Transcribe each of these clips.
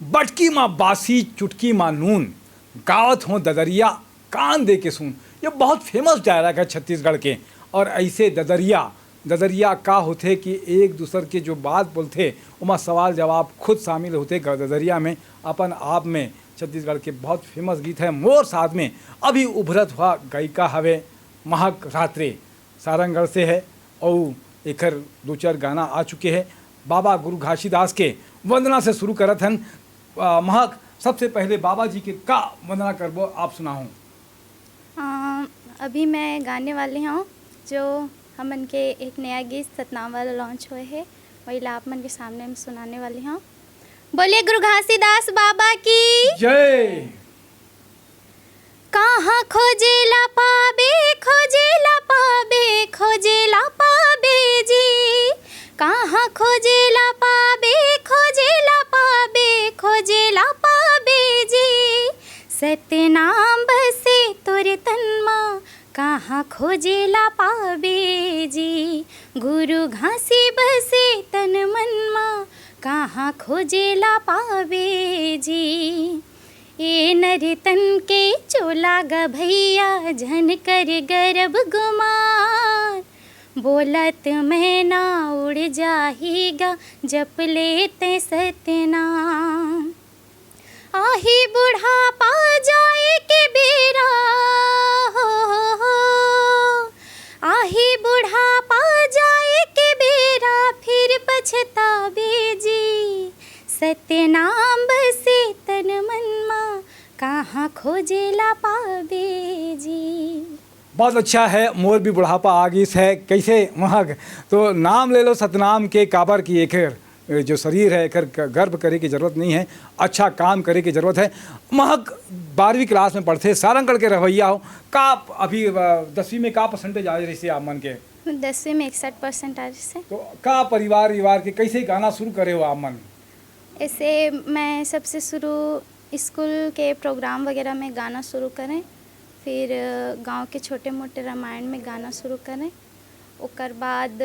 बटकी माँ बासी चुटकी माँ नून, गावत हों ददरिया कान दे के सुन। ये बहुत फेमस डायलॉग है छत्तीसगढ़ के। और ऐसे ददरिया का होते कि एक दूसर के जो बात बोलते उमा सवाल जवाब खुद शामिल होते ददरिया में। अपन आप में छत्तीसगढ़ के बहुत फेमस गीत है मोर साथ में। अभी उभरत हुआ गायिका हवे महक रात्रे, सारंगढ़ से है और एकर दो चार गाना आ चुके हैं। बाबा गुरु घासीदास के वंदना से शुरू करत हन। महक, सबसे पहले बाबा जी के का वंदना करबो आप सुनाऊं। अभी मैं गाने वाली हूँ जो हमन के एक नया गीत सतनाम वाला लॉन्च हुए है, वही ला आप मन के सामने में सुनाने वाली हूँ। बोलिए गुरु घासीदास बाबा की जय। कहाँ खोजेला पाबे खोजेला पाबे खोजेला पाबे जी, कहाँ खोजेला पाबे खोजेला पाबे खोजेला पाबे जी, सतनाम बसे तोरे तनमा कहाँ खोजेला पाबे जी, गुरु घासी बसे तन मनमा कहाँ खोजेला पाबे जी। ए नरितन के चोला ग भैया झन कर गरब गुमार, बोलत मैं ना उड़ जाहीगा जप लेते सतनाम। आही बुढ़ापा जाए के बेरा हो, आही बुढ़ापा जाए के बेरा फिर पछतावे जी, सतनाम बसे तन मनमा कहाँ खोजेला पावे जी। बहुत अच्छा है। मोर भी बुढ़ापा आ गई है कैसे महक, तो नाम ले लो सतनाम के काबर की एक जो शरीर है एक गर्व करे की ज़रूरत नहीं है, अच्छा काम करे की ज़रूरत है। महक 12वीं क्लास में पढ़ते, सारंगढ़ के रवैया हो का, अभी 10वीं में का परसेंटेज आ रही से आप मन के? 10वीं में 61% आ रही से। तो का परिवार के कैसे गाना शुरू करे हो आप मन? ऐसे मैं सबसे शुरू स्कूल के प्रोग्राम वगैरह में गाना शुरू करें, फिर गांव के छोटे मोटे रामायण में गाना शुरू करें, उकर बाद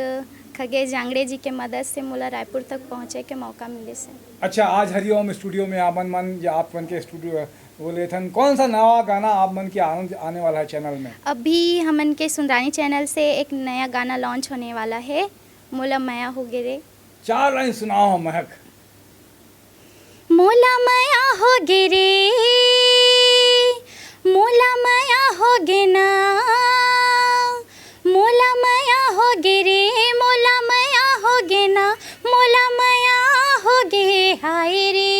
खगेश जांगड़े जी के मदद से मोला रायपुर तक पहुँचे के मौका मिले से। अच्छा, आज हरिओम स्टूडियो में आप मन या आप मन के स्टूडियो बोले थे, कौन सा नया गाना आप मन के आने वाला है चैनल में? अभी हमन के सुंदरानी चैनल से एक नया गाना लॉन्च होने वाला है, मोला माया हो गे रे। 4 लाइन सुनाओ महक। मोला माया हो गे रे, मोला माया हो गे ना, मोला माया हो गे रे, मोला माया हो गे ना, मोला माया हो गे हाय रे,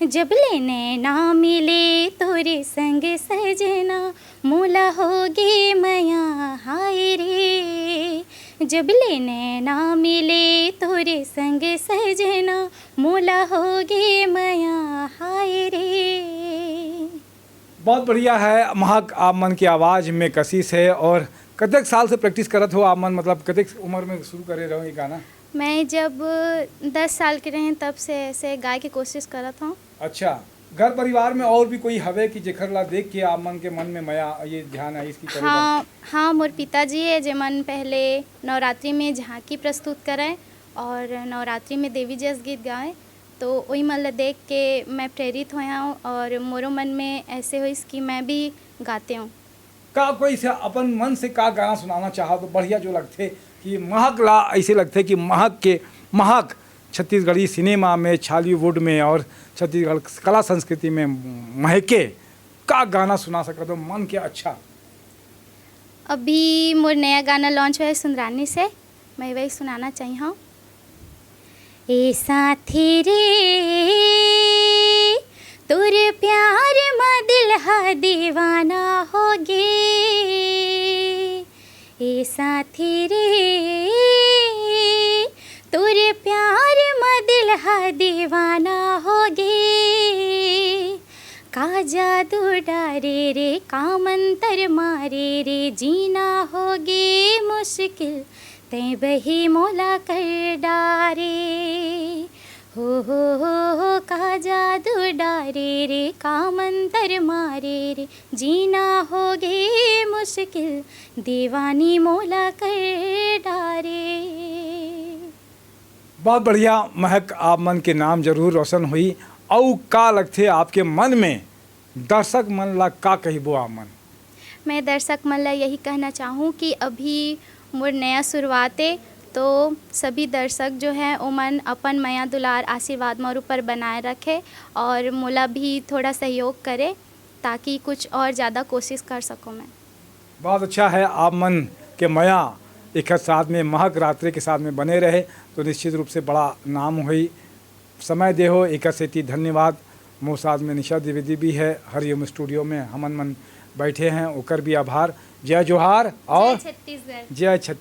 जब लेने ना मिले तोरे संग सजना, मोला हो गे माया हाय रे, जब लेने ना मिले तोरे संग सजना, मोला हो गे माया हाय रे। बहुत बढ़िया है महक, आप मन की आवाज़ में कशिश है। और कतेक साल से प्रैक्टिस करत हो आप मन, मतलब कतेक उम्र में शुरू करे रहो ये गाना? मैं जब 10 साल के रहे तब से ऐसे गाय की कोशिश करत हूँ। अच्छा, घर परिवार में और भी कोई हवे कि जेखर ला देख के आप मन के मन में माया ये ध्यान है इसकी करे? हाँ, मोर पिताजी है जे मन पहले नवरात्रि में झांकी प्रस्तुत करें और नवरात्रि में देवी जस गीत गाएं, तो वही मन ला देख के मैं प्रेरित होया हूँ और मोरो मन में ऐसे हुई कि मैं भी गाते हूँ। का कोई से अपन मन से का गाना सुनाना चाहो तो बढ़िया जो लगते कि महक ला ऐसे लगते कि महक छत्तीसगढ़ी सिनेमा में, छॉलीवुड में और छत्तीसगढ़ कला संस्कृति में महके का गाना सुना सकते हो मन के? अच्छा, अभी मोर नया गाना लॉन्च हुआ है सुंदरानी से, मैं वही सुनाना चाहिए हूँ। ए साथी रे तोर प्यार में दिल हा दीवाना हो गे, ए साथी रे तोर प्यार में दिल हा दीवाना हो गे, का जादू डारे रे का मंतर मारे रे, जीना हो गे मुश्किल तै बही मोला कर डारे, हो का जादू डारे रे का मंतर मारे रे, जीना हो गे मुश्किल दीवानी मोला कर डारे। बहुत बढ़िया महक, आप मन के नाम जरूर रोशन हुई। और का लगथे आपके मन में दर्शक मन ला का कहिबो आप मन? मैं दर्शक मन ला यही कहना चाहूँ कि अभी मोर नया शुरुआत है, तो सभी दर्शक जो हैं ओमन अपन माया दुलार आशीर्वाद मोर ऊपर बनाए रखे और मोला भी थोड़ा सहयोग करे ताकि कुछ और ज़्यादा कोशिश कर सकूँ मैं। बहुत अच्छा है, आप मन के माया एक साथ में महक रात्रि के साथ में बने रहे तो निश्चित रूप से बड़ा नाम हुई। समय दे हो एक सेती धन्यवाद। मोर साथ में निशा द्विवेदी भी है, हरिओम स्टूडियो में हमन मन बैठे हैं, ओकर भी आभार। जय जोहार और जय छत्तीसगढ़। जय छत्तीसगढ़।